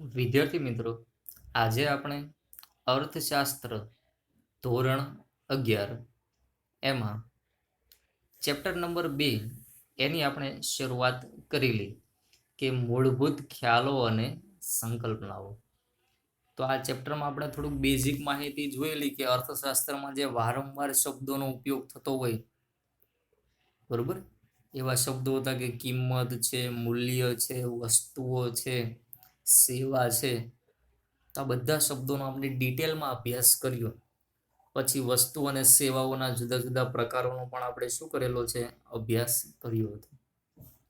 વિદ્યાર્થી મિત્રો, આજે આપણે અર્થશાસ્ત્ર ધોરણ 11 એમાં ચેપ્ટર નંબર 2 એની આપણે શરૂઆત કરી લઈ કે મૂળભૂત ખ્યાલો અને સંકલ્પનાઓ. તો આ ચેપ્ટરમાં આપણે થોડુંક બેઝિક માહિતી જોયેલી કે અર્થશાસ્ત્રમાં જે વારંવાર શબ્દોનો ઉપયોગ થતો હોય, બરોબર, એવા શબ્દો હતા કે કિંમત છે, મૂલ્ય છે, વસ્તુઓ છે, સેવા છે. તો આ બધા શબ્દોનો આપણે ડિટેલમાં અભ્યાસ કર્યો. પછી વસ્તુ અને સેવાઓના જુદા જુદા પ્રકારોનો પણ આપણે શું કરેલો છે, અભ્યાસ કર્યો હતો.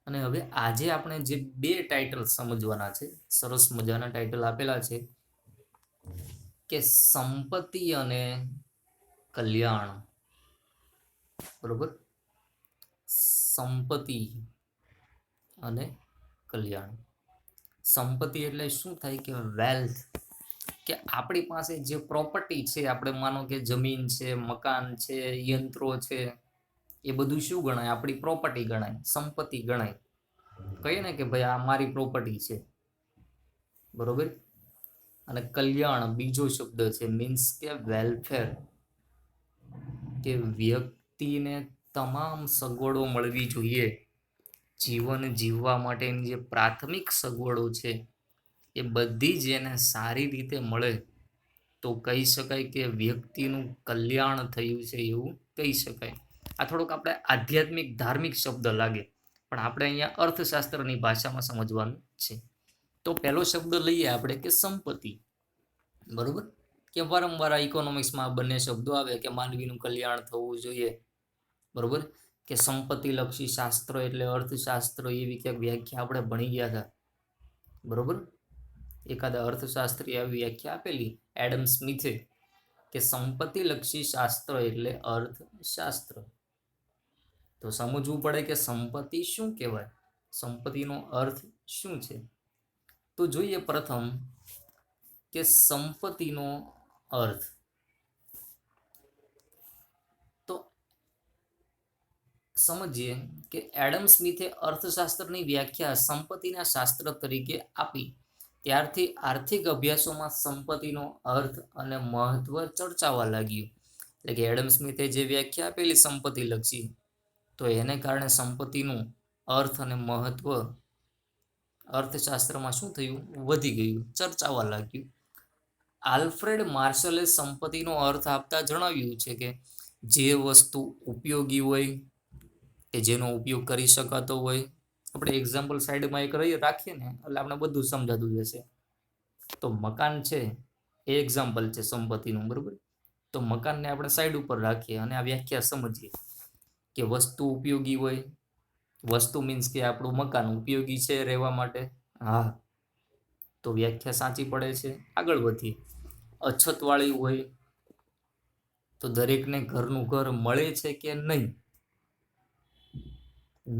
અને હવે આજે આપણે જે બે ટાઇટલ સમજવાના છે, સરસ મજાના ટાઇટલ આપેલા છે કે સંપત્તિ અને કલ્યાણ. બરોબર, સંપત્તિ અને કલ્યાણ. સંપત્તિ એટલે શું થાય કે વેલ્થ, કે આપણી પાસે જે પ્રોપર્ટી છે, આપણે માનો કે જમીન છે, મકાન છે, યંત્રો છે, એ બધું શું ગણાય? આપણી પ્રોપર્ટી ગણાય, સંપત્તિ ગણાય. કહીએ ને કે ભાઈ આ મારી પ્રોપર્ટી છે, બરોબર. અને કલ્યાણ બીજો શબ્દ છે, મીન્સ કે વેલફેર, કે વ્યક્તિને તમામ સગવડો મળવી જોઈએ. જીવન જીવવા માટેની જે પ્રાથમિક સગવડો છે એ બધી જ એને સારી રીતે મળે તો કહી શકાય કે વ્યક્તિનું કલ્યાણ થયું છે, એવું કહી શકાય. આ થોડોક આપણે આધ્યાત્મિક ધાર્મિક શબ્દ લાગે, પણ આપણે અહીંયા અર્થશાસ્ત્રની ભાષામાં સમજવાનું છે. તો પહેલો શબ્દ લઈએ આપણે કે સંપત્તિ. બરોબર, કે વારંવાર ઇકોનોમિક્સમાં બંને શબ્દો આવે કે માનવીનું કલ્યાણ થવું જોઈએ. બરોબર, કે સંપત્તિલક્ષી શાસ્ત્ર એટલે અર્થશાસ્ત્ર, એવી ક્યાંક વ્યાખ્યા આપણે ભણી ગયા હતા. બરોબર, એકાદા અર્થશાસ્ત્રી આવી વ્યાખ્યા આપેલી એડમ સ્મિથે કે સંપત્તિલક્ષી શાસ્ત્ર એટલે અર્થશાસ્ત્ર. તો સમજવું પડે કે સંપત્તિ શું કહેવાય, સંપત્તિનો અર્થ શું છે. તો જોઈએ પ્રથમ કે સંપત્તિનો અર્થ. તો સમજીએ કે એડમ સ્મિથે અર્થશાસ્ત્રની વ્યાખ્યા સંપત્તિના શાસ્ત્ર તરીકે આપી ત્યારથી આર્થિક અભ્યાસોમાં સંપત્તિનો અર્થ અને મહત્વ ચર્ચાવા લાગ્યું. એટલે કે એડમ સ્મિથે જે વ્યાખ્યા આપેલી સંપત્તિલક્ષી, તો એને કારણે સંપત્તિનું અર્થ અને મહત્વ અર્થશાસ્ત્રમાં શું થયું, વધી ગયું, ચર્ચાવા લાગ્યું. આલ્ફ્રેડ માર્શલે સંપત્તિનો અર્થ આપતા જણાવ્યું છે કે જે વસ્તુ ઉપયોગી હોય, કે જેનો ઉપયોગ કરી શકાતો હોય. આપણે એક્ઝામ્પલ સાઈડમાં એક રાખીએ ને એટલે આપણે બધું સમજાતું જશે. તો મકાન છે એ એક્ઝામ્પલ છે સંપત્તિનું, બરોબર. તો મકાનને આપણે સાઈડ ઉપર રાખીએ અને આ વ્યાખ્યા સમજીએ કે વસ્તુ ઉપયોગી હોય. વસ્તુ મીન્સ કે આપણું મકાન ઉપયોગી છે રહેવા માટે. હા, તો વ્યાખ્યા સાચી પડે છે. આગળ વધીએ. અછતવાળી હોય તો દરેકને ઘરનું ઘર મળે છે કે નહીં?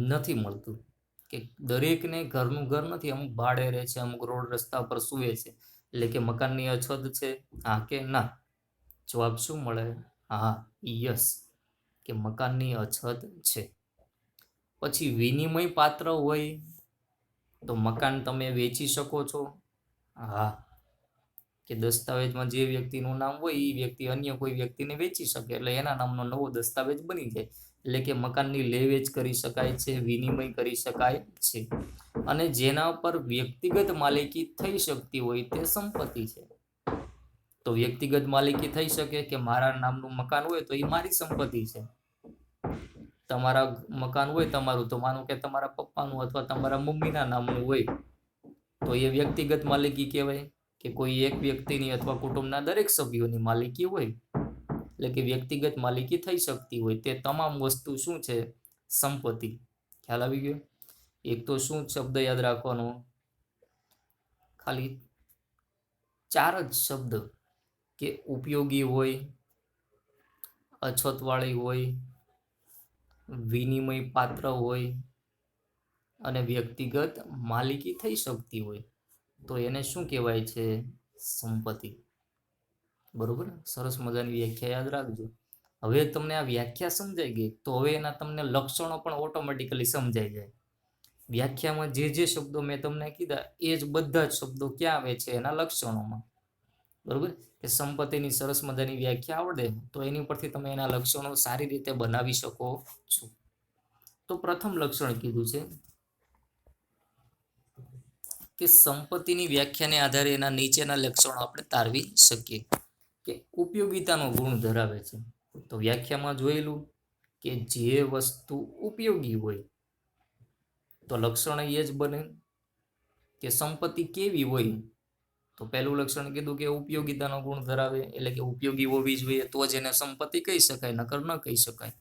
નથી મળતું, કે દરેકને ઘરનું ઘર નથી, અમુક ભાડે રહે છે, અમુક રોડ રસ્તા પર સૂવે છે. એટલે કે મકાનની અછત છે, હા કે ના? જવાબ શું મળે? હા, યસ, કે મકાનની અછત છે. પછી વિનિમય પાત્ર હોય તો મકાન તમે વેચી શકો છો. હા, કે દસ્તાવેજમાં જે વ્યક્તિનું નામ હોય એ વ્યક્તિ અન્ય કોઈ વ્યક્તિને વેચી શકે, એટલે એના નામનો નવો દસ્તાવેજ બની જાય. એટલે કે મકાનની લે વેચ કરી શકાય છે, વિનિમય કરી શકાય છે. અને જેના પર વ્યક્તિગત માલિકી થઈ શકતી હોય તે સંપત્તિ છે. તો વ્યક્તિગત માલિકી થઈ શકે કે મારા નામનું મકાન હોય તો એ મારી સંપત્તિ છે. તમારા મકાન હોય તમારું, તો માનો કે તમારા પપ્પાનું અથવા તમારા મમ્મીના નામનું હોય તો એ વ્યક્તિગત માલિકી કહેવાય. કે કોઈ એક વ્યક્તિની અથવા કુટુંબના દરેક સભ્યોની માલિકી હોય, એટલે કે વ્યક્તિગત માલિકી થઈ શકતી હોય તે તમામ વસ્તુ શું છે? સંપત્તિ. ખ્યાલ આવી ગયો? એક તો શું શબ્દ યાદ રાખવાનો? ખાલી 4 જ શબ્દ, કે ઉપયોગી હોય, અછતવાળી હોય, વિનિમય પાત્ર હોય અને વ્યક્તિગત માલિકી થઈ શકતી હોય, તો એને શું કહેવાય છે? સંપત્તિ. બરોબર, સરસ મજાની વ્યાખ્યા યાદ રાખજો. હવે તમને આ વ્યાખ્યા સમજાઈ ગઈ તો હવે એના તમને લક્ષણો પણ ઓટોમેટિકલી સમજાઈ જાય. વ્યાખ્યામાં જે શબ્દો મેં તમને કીધા એ જ બધા જ શબ્દો ક્યાં આવે છે? એના લક્ષણોમાં. બરોબર? કે સંપત્તિની સરસ મજાની વ્યાખ્યા આવડે તો એની પરથી તમે એના લક્ષણો સારી રીતે બનાવી શકો છો. તો પ્રથમ લક્ષણ કીધું છે કે સંપત્તિની વ્યાખ્યાને આધારે એના નીચેના લક્ષણો આપણે તારવી શકીએ. કે ઉપયોગિતાનો ગુણ ધરાવે છે. તો વ્યાખ્યામાં જોયેલું કે જે વસ્તુ ઉપયોગી હોય તો લક્ષણ એ જ બને. કે સંપત્તિ કેવી હોય? તો પહેલું લક્ષણ કીધું કે ઉપયોગિતાનો ગુણ ધરાવે, એટલે કે ઉપયોગી હોવી જોઈએ તો જ એને સંપત્તિ કહી શકાય, નકર ન કહી શકાય.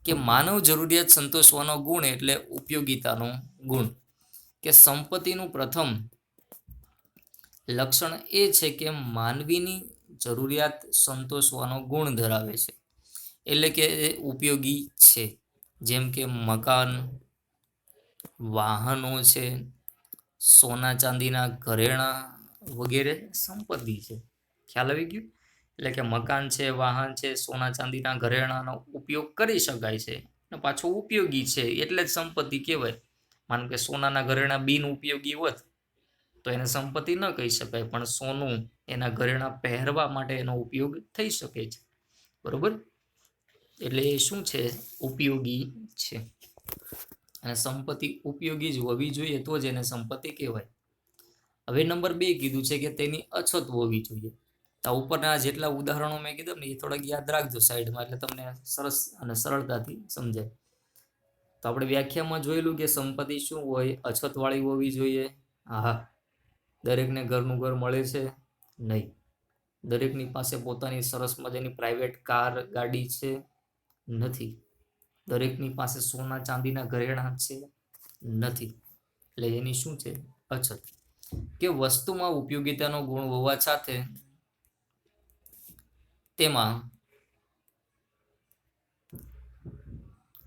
કે માનવ જરૂરિયાત સંતોષવાનો ગુણ એટલે ઉપયોગિતાનો ગુણ. કે સંપત્તિનું પ્રથમ લક્ષણ એ છે કે માનવીની જરૂરિયાત સંતોષવાનો ગુણ ધરાવે છે, એટલે કે ઉપયોગી છે. જેમ કે મકાન, વાહનો છે, સોના ચાંદીના ઘરેણાં વગેરે સંપત્તિ છે. ખ્યાલ આવી ગયું? એટલે કે મકાન છે, વાહન છે, સોના ચાંદીના ઘરેણાંનો ઉપયોગ કરી શકાય છે અને પાછો ઉપયોગી છે એટલે જ સંપત્તિ કહેવાય. માનો કે સોનાના ઘરેણાં બિન ઉપયોગી હોત તો એને સંપત્તિ ન કહી શકાય, પણ સોનું એના ઘરેણાં પહેરવા માટે એનો ઉપયોગ થઈ શકે છે. બરોબર? એટલે એ શું છે? ઉપયોગી છે. અને સંપત્તિ ઉપયોગી જ હોવી જોઈએ તો જ એને સંપત્તિ કહેવાય. હવે નંબર 2 કીધું છે કે તેની અછત હોવી જોઈએ. તો ઉપરના જેટલા ઉદાહરણો મેં કીધું ને એ થોડાક યાદ રાખજો સાઈડમાં, એટલે તમને સરસ અને સરળતાથી સમજાય. તો આપણે વ્યાખ્યામાં જોયેલું કે સંપત્તિ શું હોય? અછતવાળી હોવી જોઈએ. હા. દરેકને ઘરનું ઘર મળે છે? નહીં. દરેકની પાસે પોતાની સરસ મજાની પ્રાઇવેટ કાર, ગાડી છે? નથી. દરેકની પાસે સોના ચાંદીના ઘરેણાં છે? નથી. એટલે એની શું છે? અછત. કે વસ્તુમાં ઉપયોગિતાનો ગુણ હોવા સાથે તેમાં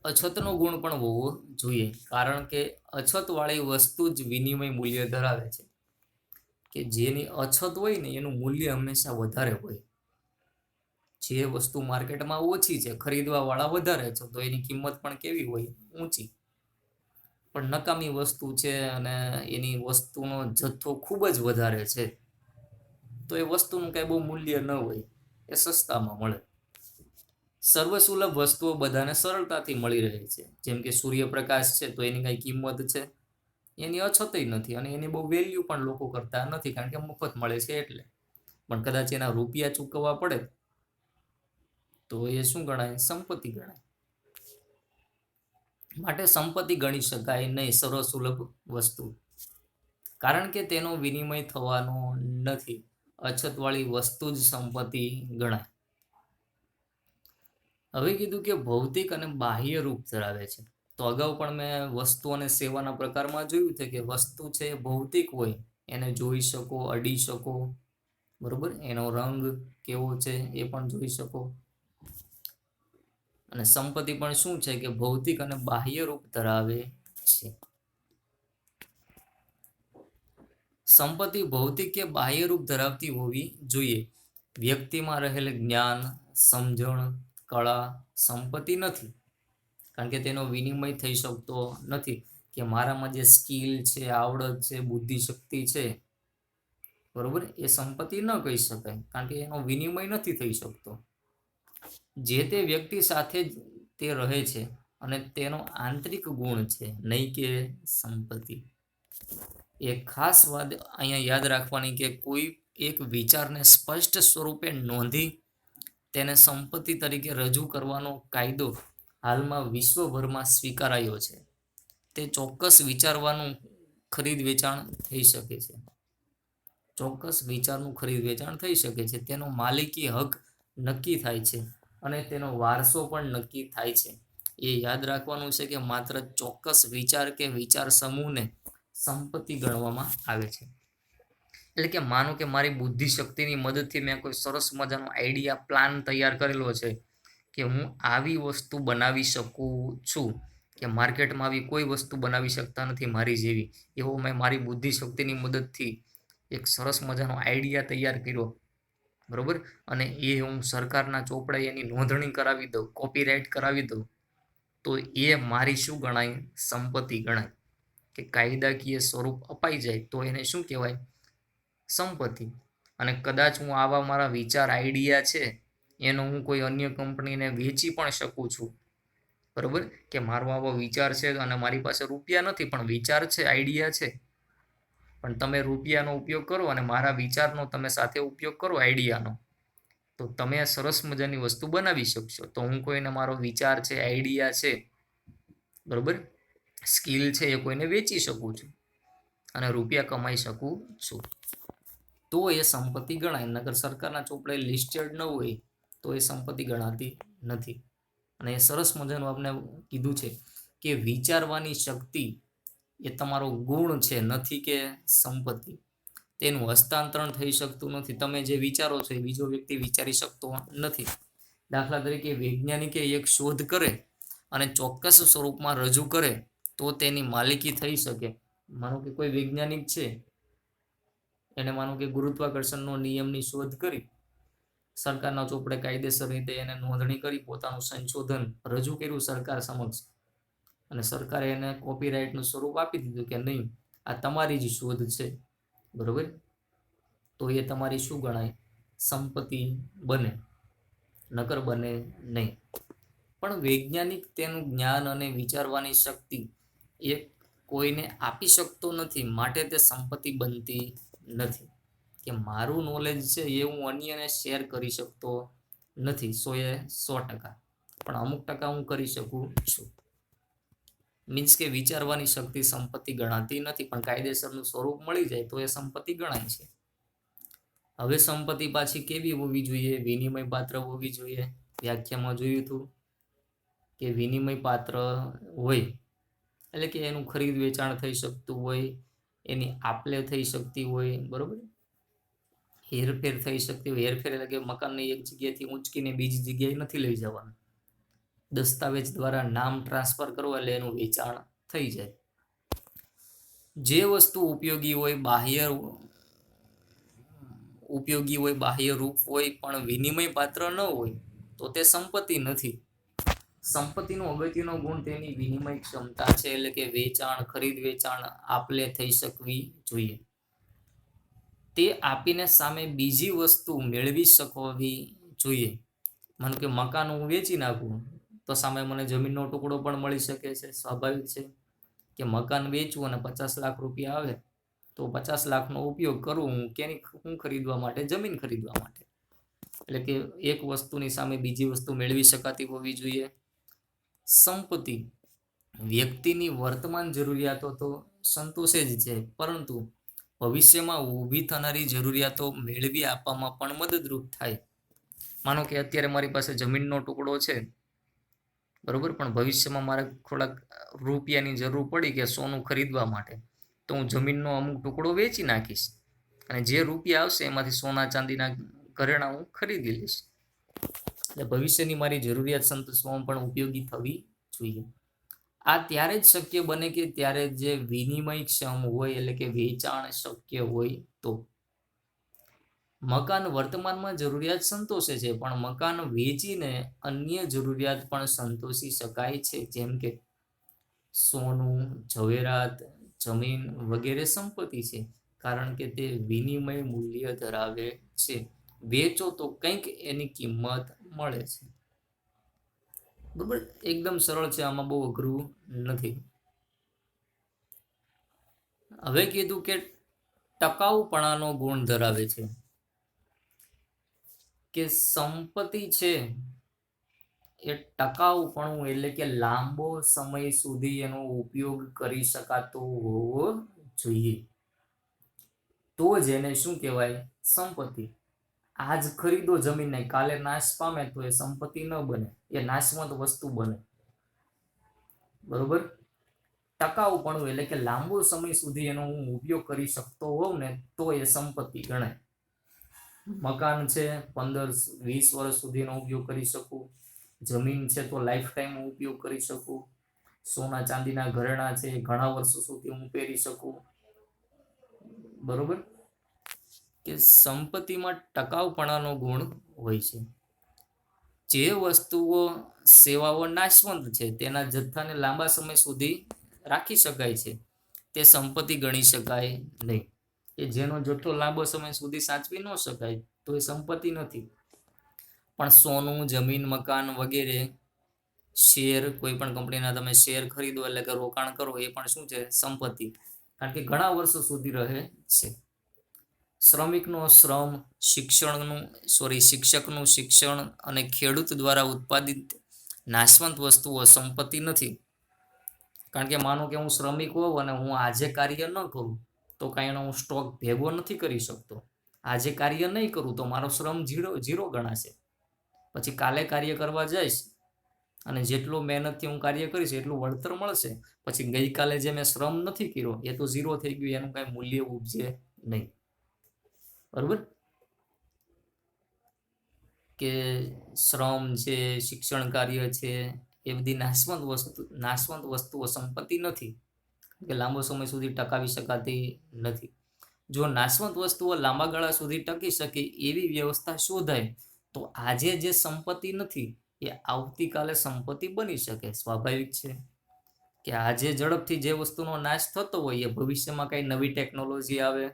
અછતનો ગુણ પણ હોવો જોઈએ, કારણ કે અછતવાળી વસ્તુ જ વિનિમય મૂલ્ય ધરાવે છે. કે જેની અછત હોય ને એનું મૂલ્ય હંમેશા વધારે હોય. જે વસ્તુ માર્કેટમાં ઓછી છે, ખરીદવા વાળા વધારે છે, તો એની કિંમત પણ કેવી હોય? ઊંચી. પણ નકામી વસ્તુ છે અને એની વસ્તુનો જથ્થો ખૂબ જ વધારે છે તો એ વસ્તુનું કઈ બહુ મૂલ્ય ન હોય, એ સસ્તામાં મળે. સર્વસુલભ વસ્તુઓ બધાને સરળતાથી મળી રહે છે. જેમ કે સૂર્યપ્રકાશ છે તો એની કઈ કિંમત છે? એની અછત નથી અને એની બહુ વેલ્યુ પણ લોકો કરતા નથી, કારણ કે મફત મળે છે એટલે. પણ કદાચ એના રૂપિયા ચૂકવવા પડે તો એ શું ગણાય? સંપત્તિ ગણાય. માટે સંપત્તિ ગણી શકાય નહીં સર્વસુલભ વસ્તુ, કારણ કે તેનો વિનિમય થવાનો નથી. અછતવાળી વસ્તુ જ સંપત્તિ ગણાય. હવે કીધું કે ભૌતિક અને બાહ્ય રૂપ ધરાવે છે. તો અગાઉ પણ મેં વસ્તુ અને સેવાના પ્રકારમાં જોયું છે કે વસ્તુ છે ભૌતિક હોય, એને જોઈ શકો, અડી શકો. બરોબર? એનો રંગ કેવો છે એ પણ જોઈ શકો. અને સંપત્તિ પણ શું છે? કે ભૌતિક અને બાહ્ય રૂપ ધરાવે છે. સંપત્તિ ભૌતિક કે બાહ્ય રૂપ ધરાવતી હોવી જોઈએ. વ્યક્તિમાં રહેલ જ્ઞાન, સમજણ, કળા સંપત્તિ નથી, કારણ કે તેનો વિનિમય થઈ શકતો નથી. કે મારામાં જે સ્કિલ છે, આવડત છે, બુદ્ધિ શક્તિ છે, બરોબર, એ સંપત્તિ ન કહી શકાય, કારણ કે એનો વિનિમય નથી થઈ શકતો. જે તે વ્યક્તિ સાથે જ તે રહે છે અને તેનો આંતરિક ગુણ છે, નહીં કે સંપત્તિ. એક ખાસ વાત અહીંયા યાદ રાખવાની કે કોઈ એક વિચારને સ્પષ્ટ સ્વરૂપે નોંધી તેને સંપત્તિ તરીકે રજૂ કરવાનો કાયદો હાલમાં વિશ્વભરમાં સ્વીકારાયો છે. તે ચોક્કસ વિચારવાનું ખરીદ વેચાણ થઈ શકે છે. ચોક્કસ વિચારનું ખરીદ વેચાણ થઈ શકે છે. તેનો માલિકી હક નક્કી થાય છે અને તેનો વારસો પણ નક્કી થાય છે. એ યાદ રાખવાનું છે કે માત્ર ચોક્કસ વિચાર કે વિચાર સમૂહને સંપત્તિ ગણવામાં આવે છે. એટલે કે માનો કે મારી બુદ્ધિ શક્તિની મદદથી મેં કોઈ સરસ મજાનો આઈડિયા, પ્લાન તૈયાર કરેલો છે કે હું આવી વસ્તુ બનાવી શકું છું, કે માર્કેટમાં આવી કોઈ વસ્તુ બનાવી શકતા નથી મારી જેવી, એવો મેં મારી બુદ્ધિ શક્તિની મદદથી એક સરસ મજાનો આઈડિયા તૈયાર કર્યો. બરોબર? અને એ હું સરકારના ચોપડે એની નોંધણી કરાવી દઉં, કોપીરાઇટ કરાવી દઉં, તો એ મારી શું ગણાય? સંપત્તિ ગણાય. કે કાયદાકીય સ્વરૂપ અપાઈ જાય તો એને શું કહેવાય? સંપત્તિ. અને કદાચ હું આવા મારા વિચાર આઈડિયા છે એનો હું કોઈ અન્ય કંપનીને વેચી પણ શકું છું, બરોબર? કે મારો આવો વિચાર છે અને મારી પાસે રૂપિયા નથી પણ વિચાર છે, આઈડિયા છે, પણ તમે રૂપિયાનો ઉપયોગ કરો અને મારા વિચારનો તમે સાથે ઉપયોગ કરો આઈડિયાનો, તો તમે સરસ મજાની વસ્તુ બનાવી શકશો. તો હું કોઈને મારો વિચાર છે, આઈડિયા છે, બરોબર, સ્કિલ છે, એ કોઈને વેચી શકું છું અને રૂપિયા કમાઈ શકું છું. તો એ સંપત્તિ ગણાય. નગર સરકારના ચોપડે લિસ્ટેડ ન હોય તો એ સંપત્તિ ગણાતી નથી. અને એ સરસ મજાનું આપણે કીધું છે કે વિચારવાની શક્તિ એ તમારો ગુણ છે, નથી કે સંપત્તિ. તેનું હસ્તાંતરણ થઈ શકતું નથી. તમે જે વિચારો છો એ બીજો વ્યક્તિ વિચારી શકતો નથી. દાખલા તરીકે વૈજ્ઞાનિકે એક શોધ કરે અને ચોક્કસ સ્વરૂપમાં રજૂ કરે તો તેની માલિકી થઈ શકે. માનો કે કોઈ વૈજ્ઞાનિક છે, એને માનો કે ગુરુત્વાકર્ષણનો નિયમની શોધ કરી, સરકારના ચોપડે કાયદેસર રીતે એને નોંધણી કરી, પોતાનું સંશોધન રજૂ કર્યું સરકાર સમક્ષ, અને સરકારે એને કોપીરાઇટનું સ્વરૂપ આપી દીધું કે નહીં, આ તમારી જ શોધ છે, બરોબર? તો એ તમારી શું ગણાય? સંપત્તિ બને, નકર બને નહીં. પણ વૈજ્ઞાનિક તેનું જ્ઞાન અને વિચારવાની શક્તિ એ કોઈને આપી શકતો નથી, માટે તે સંપત્તિ બનતી નથી. કે મારું નોલેજ છે એ હું અન્યને શેર કરી શકતો નથી 100%, પણ અમુક ટકા હું કરી શકું છું. મીન્સ કે વિચારવાની શક્તિ સંપત્તિ ગણાતી નથી, પણ કાયદેસરનું સ્વરૂપ મળી જાય તો એ સંપત્તિ ગણાય છે. હવે સંપત્તિ પાછી કેવી હોવી જોઈએ? વિનિમય પાત્ર હોવી જોઈએ. વ્યાખ્યામાં જોયું હતું કે વિનિમય પાત્ર હોય એટલે કે એનું ખરીદ વેચાણ થઈ શકતું હોય, એની આપલે થઈ શકતી હોય, બરોબર, હેરફેર થઈ શકતી હોય. હેરફેર એટલે કે મકાનને એક જગ્યાએથી ઊંચકીને બીજી જગ્યાએ નથી લઈ જવાનું, દસ્તાવેજ દ્વારા નામ ટ્રાન્સફર કરવું એટલે એનું વેચાણ થઈ જાય. જે વસ્તુ ઉપયોગી હોય, બાહ્ય રૂપ હોય, પણ વિનિમય પાત્ર ન હોય તો તે સંપત્તિ નથી. સંપત્તિનો અગત્યનો ગુણ તેની વિનિમય ક્ષમતા છે, એટલે કે વેચાણ, ખરીદ વેચાણ, આપલે થઈ શકવી જોઈએ. તે આપીને સામે બીજી વસ્તુ મેળવી શકવી જોઈએ. માનો કે મકાન હું વેચી નાખું તો સામે મને જમીનનો ટુકડો પણ મળી શકે છે. સ્વાભાવિક છે કે મકાન વેચવું અને 50 લાખ રૂપિયા આવે તો 50 લાખનો ઉપયોગ કરું હું ખરીદવા માટે? જમીન ખરીદવા માટે. એટલે કે એક વસ્તુની સામે બીજી વસ્તુ મેળવી શકાતી હોવી જોઈએ. સંપત્તિ વ્યક્તિની વર્તમાન જરૂરિયાતો તો સંતોષે જ છે, પરંતુ ભવિષ્યમાં ઊભી થનારી જરૂરિયાતો મેળવી આપવામાં પણ મદદરૂપ થાય. માનો કે અત્યારે મારી પાસે જમીનનો ટુકડો છે, બરોબર, પણ ભવિષ્યમાં મારે થોડાક રૂપિયાની જરૂર પડી કે સોનું ખરીદવા માટે, તો હું જમીનનો અમુક ટુકડો વેચી નાખીશ અને જે રૂપિયા આવશે એમાંથી સોના ચાંદીના ઘરેણાં હું ખરીદી લઈશ. એટલે ભવિષ્યની મારી જરૂરિયાત સંતોષવામાં પણ ઉપયોગી થવી જોઈએ. આ ત્યારે જ શક્ય બને કે ત્યારે જે વિનિમયક્ષમ હોય, એટલે કે વેચાણ શક્ય હોય તો. મકાન વર્તમાનમાં જરૂરિયાત સંતોષે છે, પણ મકાન વેચીને અન્ય જરૂરિયાત પણ સંતોષી શકાય છે. જેમ કે સોનું, ઝવેરાત, જમીન વગેરે સંપત્તિ છે, કારણ કે તે વિનિમય મૂલ્ય ધરાવે છે. વેચો તો કંઈક એની કિંમત મળે છે. બરોબર, એકદમ સરળ છે, આમાં બહુ અઘરું નથી. હવે કીધું કે ટકાઉપણાનો ગુણ ધરાવે છે, કે સંપત્તિ છે એ ટકાઉપણું એટલે કે લાંબો સમય સુધી એનો ઉપયોગ કરી શકાતો હોવો જોઈએ, તો જ એને શું કહેવાય? સંપત્તિ. આજ ખરીદો જમીનને, કાલે નાશ પામે તો એ સંપત્તિ ન બને, એ નાશવંત વસ્તુ બને, બરોબર. ટકાઉપણું એટલે કે લાંબો સમય સુધી એનો હું ઉપયોગ કરી શકતો હોઉં ને તો એ સંપત્તિ ગણાય. મકાન છે 15-20 વર્ષ સુધીનો ઉપયોગ કરી શકું, જમીન છે તો લાઈફ ટાઈમ હું ઉપયોગ કરી શકું, સોના ચાંદીના ઘરેણાં છે ઘણા વર્ષો સુધી હું પહેરી શકું, બરોબર. કે સંપત્તિમાં ટકાઉપણાનો ગુણ હોય છે. જે વસ્તુઓ, સેવાઓ નાશવંત છે તેના જથ્થાને લાંબા સમય સુધી રાખી શકાય છે, તે સંપત્તિ ગણી શકાય નહીં. કે જેનો જથ્થો લાંબો સમય સુધી સાચવી ન શકાય તો એ સંપત્તિ નથી. પણ સોનું, જમીન, મકાન વગેરે, શેર, કોઈ પણ કંપનીના તમે શેર ખરીદો એટલે કે રોકાણ કરો, એ પણ શું છે? સંપત્તિ. કારણ કે ઘણા વર્ષો સુધી રહે છે. શ્રમિકનો શ્રમ, શિક્ષકનું શિક્ષણ અને ખેડૂત દ્વારા ઉત્પાદિત નાશવંત વસ્તુઓ સંપત્તિ નથી. કારણ કે માનો કે હું શ્રમિક હોઉં અને હું આજે કાર્ય ન કરું તો કાંઈ એનો હું સ્ટોક ભેગો નથી કરી શકતો. આજે કાર્ય નહીં કરું તો મારો શ્રમ ઝીરો ગણાશે. પછી કાલે કાર્ય કરવા જઈશ અને જેટલું મહેનતથી હું કાર્ય કરીશ એટલું વળતર મળશે. પછી ગઈકાલે જે મેં શ્રમ નથી કર્યો એ તો ઝીરો થઈ ગયું, એનું કાંઈ મૂલ્ય ઉપજે નહીં. બરોબર? કે શ્રમ છે, શિક્ષણ કાર્ય છે, એ બધી નાશવંત વસ્તુઓ સંપત્તિ નથી, કે લાંબો સમય સુધી ટકાવી શકાતી નથી. જો નાશવંત વસ્તુઓ લાંબા ગાળા સુધી ટકી શકે એવી વ્યવસ્થા શોધાય તો આજે જે સંપત્તિ નથી એ આવતીકાલે સંપત્તિ બની શકે. સ્વાભાવિક છે કે આજે ઝડપથી જે વસ્તુનો નાશ થતો હોય એ ભવિષ્યમાં કઈ નવી ટેકનોલોજી આવે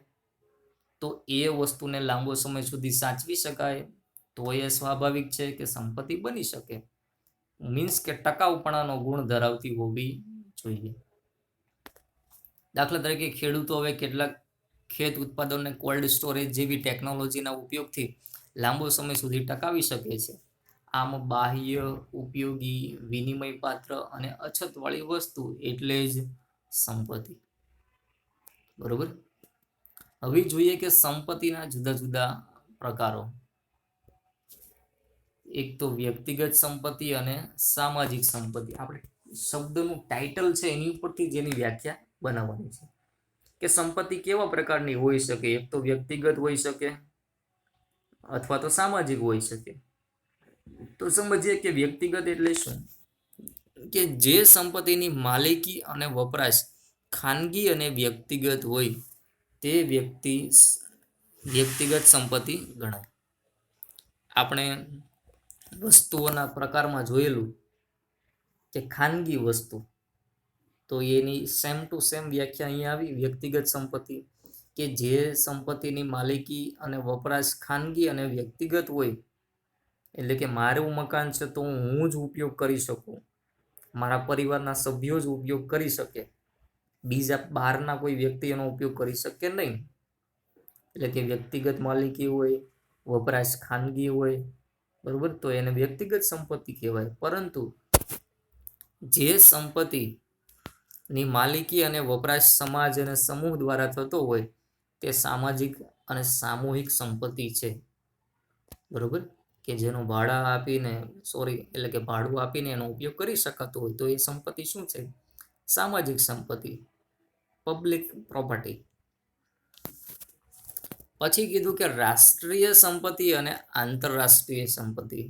તો એ વસ્તુને લાંબો સમય સુધી સાચવી શકાય તો એ સ્વાભાવિક છે કે સંપત્તિ બની શકે. મીન્સ કે ટકાઉપણાનો ગુણ ધરાવતી હોવી જોઈએ. દાખલા તરીકે ખેડૂતો હવે કેટલાક ખેત ઉત્પાદનને કોલ્ડ સ્ટોરેજ જેવી ટેકનોલોજીના ઉપયોગથી લાંબો સમય સુધી ટકાવી શકે છે. આમ બાહ્ય, ઉપયોગી, વિનિમય પાત્ર અને અછતવાળી વસ્તુ એટલે જ સંપત્તિ. બરોબર? હવે જોઈએ કે સંપત્તિના જુદા જુદા પ્રકારો. એક તો વ્યક્તિગત સંપત્તિ અને સામાજિક સંપત્તિ. આપણે શબ્દનું ટાઇટલ છે એની ઉપરથી જેની વ્યાખ્યા બનાવવાની છે કે સંપત્તિ કેવા પ્રકારની હોઈ શકે. એક તો વ્યક્તિગત હોઈ શકે અથવા તો સામાજિક હોઈ શકે. તો સમજીએ કે વ્યક્તિગત એટલે શું? કે જે સંપત્તિની માલિકી અને વપરાશ ખાનગી અને વ્યક્તિગત હોય તે વ્યક્તિગત સંપત્તિ ગણાય. આપણે વસ્તુઓના પ્રકારમાં જોયેલું કે ખાનગી વસ્તુ, તો એની સેમ ટુ સેમ વ્યાખ્યા અહીંયા આવી. વ્યક્તિગત સંપત્તિ કે જે સંપત્તિની માલિકી અને વપરાશ ખાનગી અને વ્યક્તિગત હોય, એટલે કે મારું મકાન છે તો હું જ ઉપયોગ કરી શકું, મારા પરિવારના સભ્યો જ ઉપયોગ કરી શકે, બીજા બહારના કોઈ વ્યક્તિ એનો ઉપયોગ કરી શકે નહીં. એટલે કે વ્યક્તિગત માલિકી હોય, વપરાશ ખાનગી હોય, બરોબર, તો એને વ્યક્તિગત સંપત્તિ કહેવાય. પરંતુ જે સંપત્તિની માલિકી અને વપરાશ સમાજ અને સમૂહ દ્વારા થતો હોય તે સામાજિક અને સામૂહિક સંપત્તિ છે. બરોબર? કે જેનો ભાડું આપીને એનો ઉપયોગ કરી શકાતો હોય તો એ સંપત્તિ શું છે? સામાજિક સંપત્તિ, પબ્લિક પ્રોપર્ટી. પછી કીધું કે રાષ્ટ્રીય સંપત્તિ અને આંતરરાષ્ટ્રીય સંપત્તિ.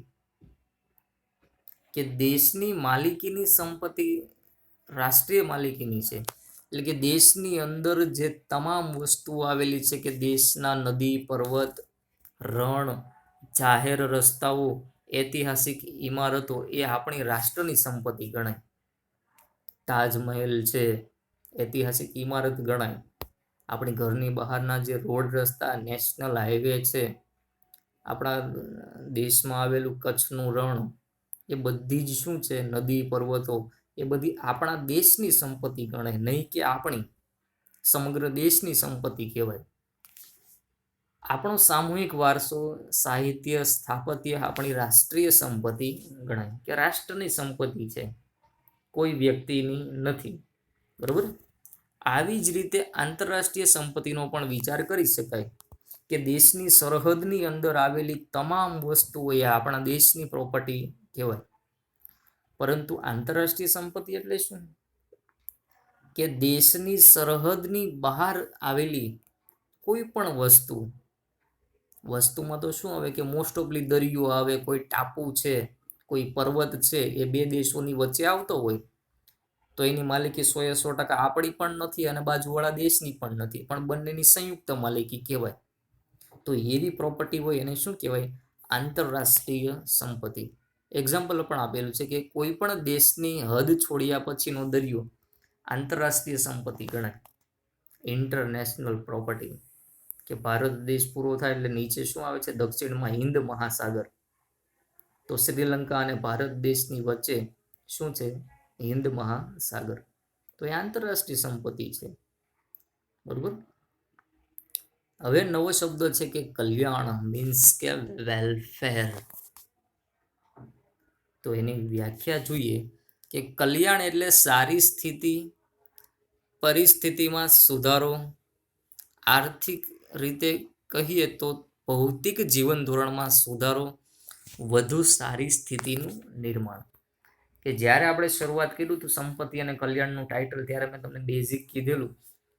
કે દેશની માલિકીની સંપત્તિ રાષ્ટ્રીય માલિકીની છે. એટલે કે દેશની અંદર જે તમામ વસ્તુઓ આવેલી છે, કે દેશના નદી, પર્વત, રણ, જાહેર રસ્તાઓ, ઐતિહાસિક ઇમારતો એ આપણી રાષ્ટ્રની સંપત્તિ ગણાય. તાજમહેલ છે, ઐતિહાસિક ઇમારત ગણાય. આપણી ઘરની બહારના જે રોડ, રસ્તા, નેશનલ હાઈવે છે, આપણા દેશમાં આવેલું કચ્છનું રણ, એ બધી જ શું છે? નદી, પર્વતો, એ બધી આપણા દેશની સંપત્તિ ગણાય, નહીં કે આપણી સમગ્ર દેશની સંપત્તિ કહેવાય. આપણો સામૂહિક વારસો, સાહિત્ય, સ્થાપત્ય આપણી રાષ્ટ્રીય સંપત્તિ ગણાય, કે રાષ્ટ્રની સંપત્તિ છે, કોઈ વ્યક્તિની નથી. બરોબર? આવી જ રીતે આંતરરાષ્ટ્રીય સંપત્તિનો પણ વિચાર કરી શકાય કે દેશની સરહદની અંદર આવેલી તમામ વસ્તુઓ એ આપણા દેશની પ્રોપર્ટી કહેવાય. પરંતુ આંતરરાષ્ટ્રીય સંપત્તિ એટલે શું? કે દેશની સરહદની બહાર આવેલી કોઈ પણ વસ્તુમાં તો શું આવે કે મોસ્ટ ઓફલી દરિયો આવે, કોઈ ટાપુ છે, કોઈ પર્વત છે, એ બે દેશોની વચ્ચે આવતો હોય તો એની માલિકી 100% આપણી પણ નથી અને બાજુવાળા દેશની પણ નથી, પણ બંનેની સંયુક્ત માલિકી કહેવાય. તો એવી પ્રોપર્ટી હોય એને શું કહેવાય? આંતરરાષ્ટ્રીય સંપત્તિ. એક્ઝામ્પલ પણ આપેલું છે કે કોઈ પણ દેશની હદ છોડ્યા પછીનો દરિયો આંતરરાષ્ટ્રીય સંપત્તિ ગણાય. ઇન્ટરનેશનલ પ્રોપર્ટી, કે ભારત દેશ પૂરો થાય એટલે નીચે શું આવે છે? દક્ષિણમાં હિન્દ મહાસાગર. તો શ્રીલંકા અને ભારત દેશની વચ્ચે શું છે? હિન્દ મહાસાગર. તો એ આંતરરાષ્ટ્રીય સંપત્તિ છે. બરોબર. હવે નવો શબ્દ છે કે કલ્યાણ, મીન્સ કે વેલફેર. તો એની વ્યાખ્યા જોઈએ કે કલ્યાણ એટલે સારી સ્થિતિ, પરિસ્થિતિમાં સુધારો, આર્થિક રીતે કહીએ તો ભૌતિક જીવન ધોરણમાં સુધારો, વધુ સારી સ્થિતિનું નિર્માણ. કે જ્યારે આપણે શરૂઆત કર્યું હતું સંપત્તિ અને કલ્યાણનું ટાઇટલ, ત્યારે મેં તમને બેઝિક કીધેલું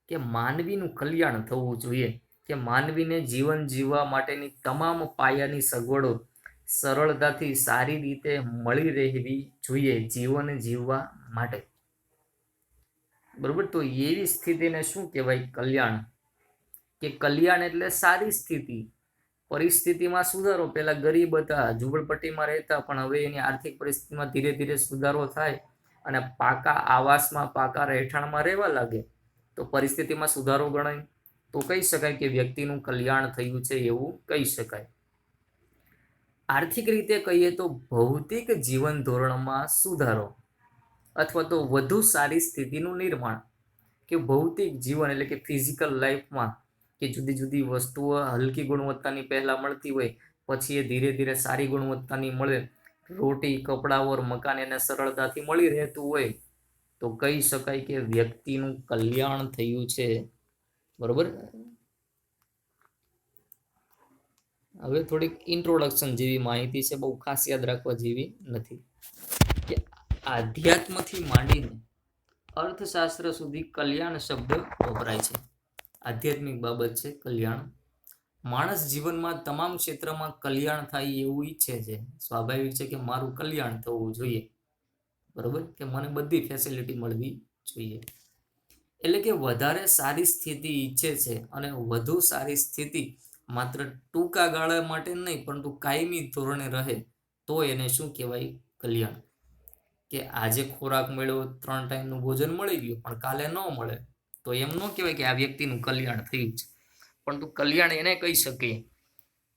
કે માનવીનું કલ્યાણ થવું જોઈએ, કે માનવીને જીવન જીવવા માટેની તમામ પાયાની સગવડો સરળતાથી સારી રીતે મળી રહેવી જોઈએ જીવન જીવવા માટે. બરોબર. તો એવી સ્થિતિને શું કહેવાય? કલ્યાણ. કે કલ્યાણ એટલે સારી સ્થિતિ, પરિસ્થિતિમાં સુધારો. પેલા ગરીબ હતા, ઝૂંપડપટ્ટીમાં રહેતા, પણ હવે એની આર્થિક પરિસ્થિતિમાં ધીરે ધીરે સુધારો થાય અને પાકા આવાસમાં, પાકા રહેઠાણમાં રહેવા લાગે, તો પરિસ્થિતિમાં સુધારો ગણાય. તો કહી શકાય કે વ્યક્તિનું કલ્યાણ થયું છે એવું કહી શકાય. આર્થિક રીતે કહીએ તો ભૌતિક જીવન ધોરણમાં સુધારો અથવા તો વધુ સારી સ્થિતિનું નિર્માણ. કે ભૌતિક જીવન એટલે કે ફિઝિકલ લાઈફમાં કે જુદી જુદી વસ્તુઓ હલકી ગુણવત્તાની પહેલા મળતી હોય, પછી એ ધીરે ધીરે સારી ગુણવત્તાની મળે, રોટી, કપડાં ઓર મકાન એને સરળતાથી મળી રહેતું હોય, તો કહી શકાય કે વ્યક્તિનું કલ્યાણ થયું છે. બરોબર. હવે થોડીક ઇન્ટ્રોડક્શન જેવી માહિતી છે, બહુ ખાસ યાદ રાખવા જેવી નથી. કે આધ્યાત્મથી માંડીને અર્થશાસ્ત્ર સુધી કલ્યાણ શબ્દ વપરાય છે. આધ્યાત્મિક બાબત છે કલ્યાણ. માણસ જીવનમાં તમામ ક્ષેત્રમાં કલ્યાણ થાય એવું ઈચ્છે છે. સ્વાભાવિક છે કે મારું કલ્યાણ થવું જોઈએ. બરોબર. કે મને બધી ફેસિલિટી મળવી જોઈએ. એટલે કે વધારે સારી સ્થિતિ ઈચ્છે છે, અને વધુ સારી સ્થિતિ માત્ર ટૂંકા ગાળા માટે નહીં પરંતુ કાયમી ધોરણે રહે, તો એને શું કહેવાય? કલ્યાણ. કે આજે ખોરાક મળ્યો, 3 ટાઈમનું ભોજન મળી ગયું, પણ કાલે ન મળે, તો એમ ન કહેવાય કે આ વ્યક્તિનું કલ્યાણ થયું છે. પરંતુ કલ્યાણ એને કહી શકીએ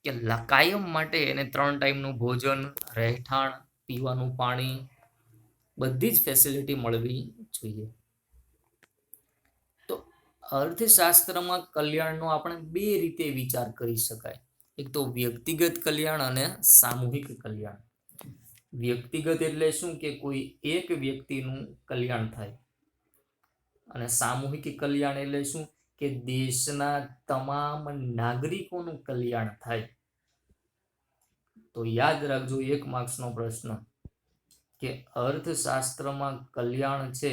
કે કાયમ માટે એને 3 ટાઈમનું ભોજન, રહેઠાણ, પીવાનું પાણી, બધી જ ફેસિલિટી મળવી જોઈએ. તો અર્થશાસ્ત્રમાં કલ્યાણનો આપણે 2 રીતે વિચાર કરી શકાય. એક તો વ્યક્તિગત કલ્યાણ અને સામૂહિક કલ્યાણ. વ્યક્તિગત એટલે શું? કે કોઈ એક વ્યક્તિનું કલ્યાણ થાય. અને સામૂહિક કલ્યાણ એટલે શું? કે દેશના તમામ નાગરિકોનું કલ્યાણ થાય. તો યાદ રાખજો, 1 માર્ક્સનો પ્રશ્ન, કે અર્થશાસ્ત્રમાં કલ્યાણ છે,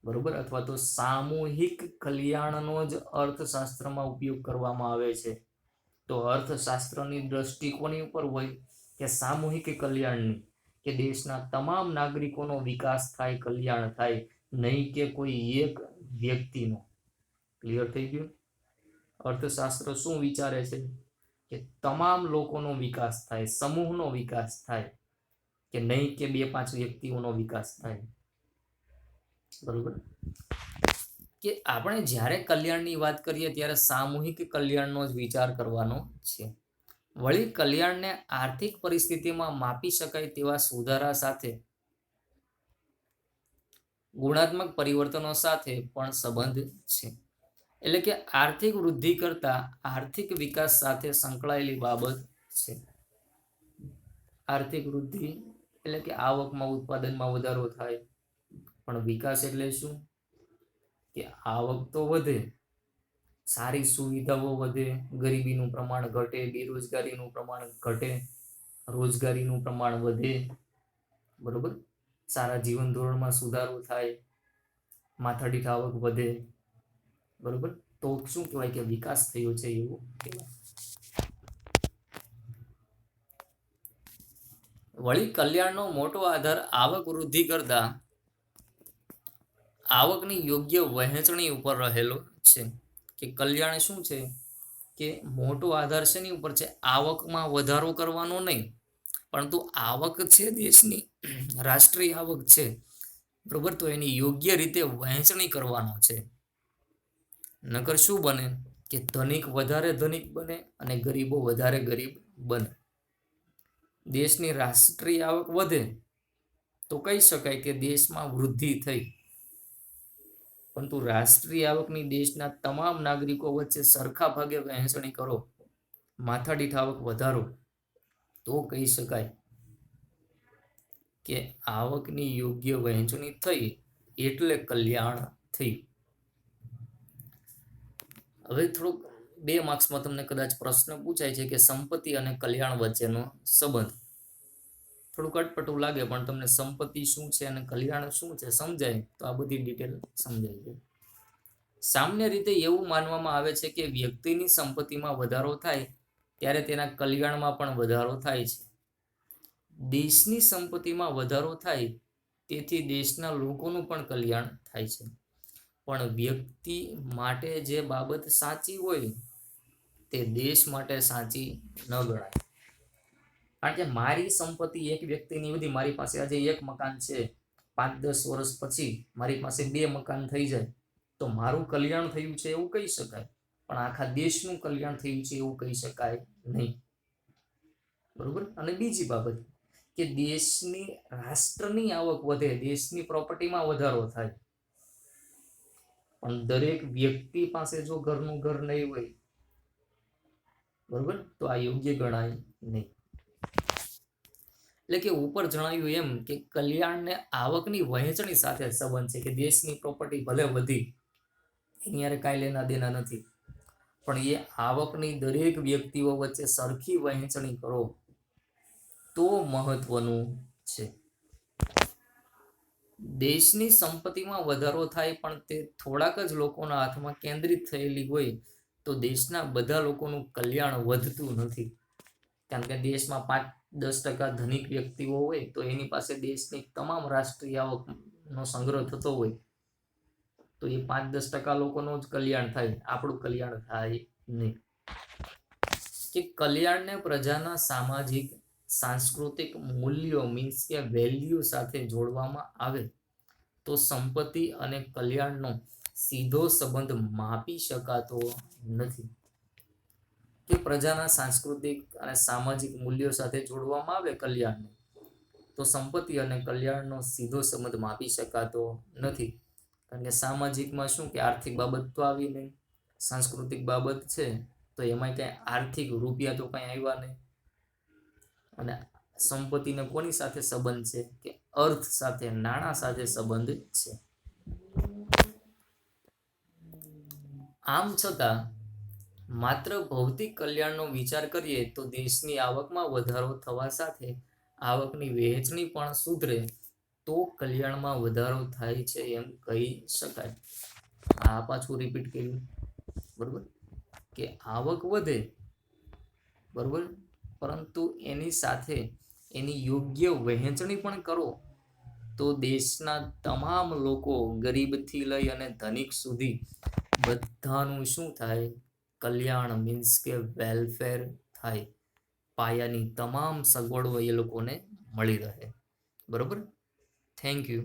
બરોબર, અથવા તો સામૂહિક કલ્યાણનો જ અર્થશાસ્ત્રમાં ઉપયોગ કરવામાં આવે છે. તો અર્થશાસ્ત્રની દ્રષ્ટિ કોની ઉપર હોય? કે સામૂહિક કલ્યાણની, કે દેશના તમામ નાગરિકોનો વિકાસ થાય, કલ્યાણ થાય, નહીં કે કોઈ એક વ્યક્તિનો. ક્લિયર થઈ ગયું? અર્થશાસ્ત્ર શું વિચારે છે? કે તમામ લોકોનો વિકાસ થાય, સમૂહનો વિકાસ થાય, કે નહીં કે 2-5 વ્યક્તિઓનો વિકાસ થાય. બરોબર. કે આપણે જ્યારે કલ્યાણની વાત કરીએ ત્યારે સામૂહિક કલ્યાણનો જ વિચાર કરવાનો છે. વળી કલ્યાણને આર્થિક પરિસ્થિતિમાં માપી શકાય તેવા સુધારા સાથે, ગુણાત્મક પરિવર્તનો સાથે પણ સંબંધ છે. એટલે કે આર્થિક વૃદ્ધિ કરતા આર્થિક વિકાસ સાથે સંકળાયેલી બાબત છે. આર્થિક વૃદ્ધિ એટલે કે આવકમાં, ઉત્પાદનમાં વધારો થાય. પણ વિકાસ એટલે શું? કે આવક તો વધે, સારી સુવિધાઓ વધે, ગરીબીનું પ્રમાણ ઘટે, બેરોજગારીનું પ્રમાણ ઘટે, રોજગારીનું પ્રમાણ વધે. બરોબર. સારા જીવન ધોરણમાં સુધારો થાય, માથાદીઠ આવક વધે. બરોબર. તો શું કહેવાય? કે વિકાસ થયો છે એવું કહેવાય. વળી કલ્યાણનો મોટો આધાર આવક વૃદ્ધિ કરતા આવકની યોગ્ય વહેંચણી ઉપર રહેલો છે. કે કલ્યાણ શું છે? કે મોટો આધાર શેની ઉપર છે? આવકમાં વધારો કરવાનો નહીં, પરંતુ આવક છે દેશની, રાષ્ટ્રીય આવક છે, બરોબર, તો એની યોગ્ય રીતે વહેંચણી કરવાનો છે. નકર શું બને કે ધનિક વધારે ધનિક બને અને ગરીબો વધારે ગરીબ બને. દેશની રાષ્ટ્રીય આવક વધે તો કહી શકાય કે દેશમાં વૃદ્ધિ થઈ, પરંતુ રાષ્ટ્રીય આવકની દેશના તમામ નાગરિકો વચ્ચે સરખા ભાગે વહેંચણી કરો, માથાદીઠ આવક વધારો, તો કહી શકાય કે આવકની યોગ્ય વહેંચણી થઈ એટલે કલ્યાણ થયું. હવે થોડુંક 2 માર્ક્સમાં તમને કદાચ પ્રશ્ન પૂછાય છે કે સંપત્તિ અને કલ્યાણ વચ્ચેનો સંબંધ. થોડુંક અટપટું લાગે પણ તમને સંપત્તિ શું છે અને કલ્યાણ શું છે સમજાય તો આ બધી ડિટેલ સમજાય છે. સામાન્ય રીતે એવું માનવામાં આવે છે કે વ્યક્તિની સંપત્તિમાં વધારો થાય ત્યારે તેના કલ્યાણમાં પણ વધારો થાય છે. દેશની સંપત્તિમાં વધારો થાય તેથી દેશના લોકોનું પણ કલ્યાણ થાય છે. પણ વ્યક્તિ માટે જે બાબત સાચી હોય તે દેશ માટે સાચી ન ગણાય. કારણ કે મારી સંપત્તિ એક વ્યક્તિની બધી, મારી પાસે આજે 1 મકાન છે, 5-10 વર્ષ પછી મારી પાસે 2 મકાન થઈ જાય તો મારું કલ્યાણ થયું છે એવું કહી શકાય, પણ આખા દેશનું કલ્યાણ થયું છે એવું કહી શકાય નહીં. બરોબર. અને બીજી બાબત કે દેશની રાષ્ટ્રની આવક વધે, દેશની પ્રોપર્ટીમાં વધારો થાય, પણ દરેક વ્યક્તિ પાસે જો ઘરનું ઘર નહીં હોય, બરોબર, તો આ યોગ્ય ગણાય નહીં. એટલે કે ઉપર જણાવ્યું એમ કે કલ્યાણને આવકની વહેંચણી સાથે સંબંધ છે, કે દેશની પ્રોપર્ટી ભલે વધી એની યારે કાંઈ લેના દેના નથી, પણ એ આવકની દરેક વ્યક્તિઓ વચ્ચે સરખી વહેંચણી કરો તો મહત્વનું છે. દેશની સંપત્તિમાં વધારો થાય પણ તે થોડાક જ લોકોના હાથમાં કેન્દ્રિત થયેલી હોય તો દેશના બધા લોકોનું કલ્યાણ વધતું નથી. કારણ કે દેશમાં 5-10% ધનિક વ્યક્તિઓ હોય તો એની પાસે દેશની તમામ રાષ્ટ્રીય આવકનો સંગ્રહ થતો હોય તો એ 5-10% લોકોનું જ કલ્યાણ થાય, આપણું કલ્યાણ થાય નહીં. કે કલ્યાણને પ્રજાના સામાજિક સાંસ્કૃતિક મૂલ્યો મીન્સ કે વેલ્યુ સાથે જોડવામાં આવે તો સંપત્તિ અને કલ્યાણનો સીધો સંબંધ માપી શકાતો નથી. કે પ્રજાના સાંસ્કૃતિક અને સામાજિક મૂલ્યો સાથે જોડવામાં આવે કલ્યાણને તો સંપત્તિ અને કલ્યાણનો સીધો સંબંધ માપી શકાતો નથી. કારણ કે સામાજિકમાં શું કે આર્થિક બાબત તો આવી નહીં, સાંસ્કૃતિક બાબત છે તો એમાં ક્યાંય આર્થિક રૂપિયા તો કંઈ આવ્યા નહીં, અને સંપત્તિને કોની સાથે સંબંધ છે કે અર્થ સાથે, નાણાં સાથે સંબંધ છે. આમ છતાં માત્ર ભૌતિક કલ્યાણનો વિચાર કરીએ તો દેશની આવકમાં વધારો થવા સાથે આવકની વહેંચણી પણ સુધરે તો કલ્યાણમાં વધારો થાય છે એમ કહી શકાય. આ પાછું રિપીટ કર્યું, બરોબર, કે આવક વધે, બરોબર, પરંતુ એની સાથે એની યોગ્ય વહેંચણી પણ કરો તો દેશના તમામ લોકો, ગરીબથી લઈ અને ધનિક સુધી બધાનું શું થાય, કલ્યાણ મીન્સ કે વેલફેર થાય, પાયાની તમામ સગવડો એ લોકોને મળી રહે. બરોબર. Thank you.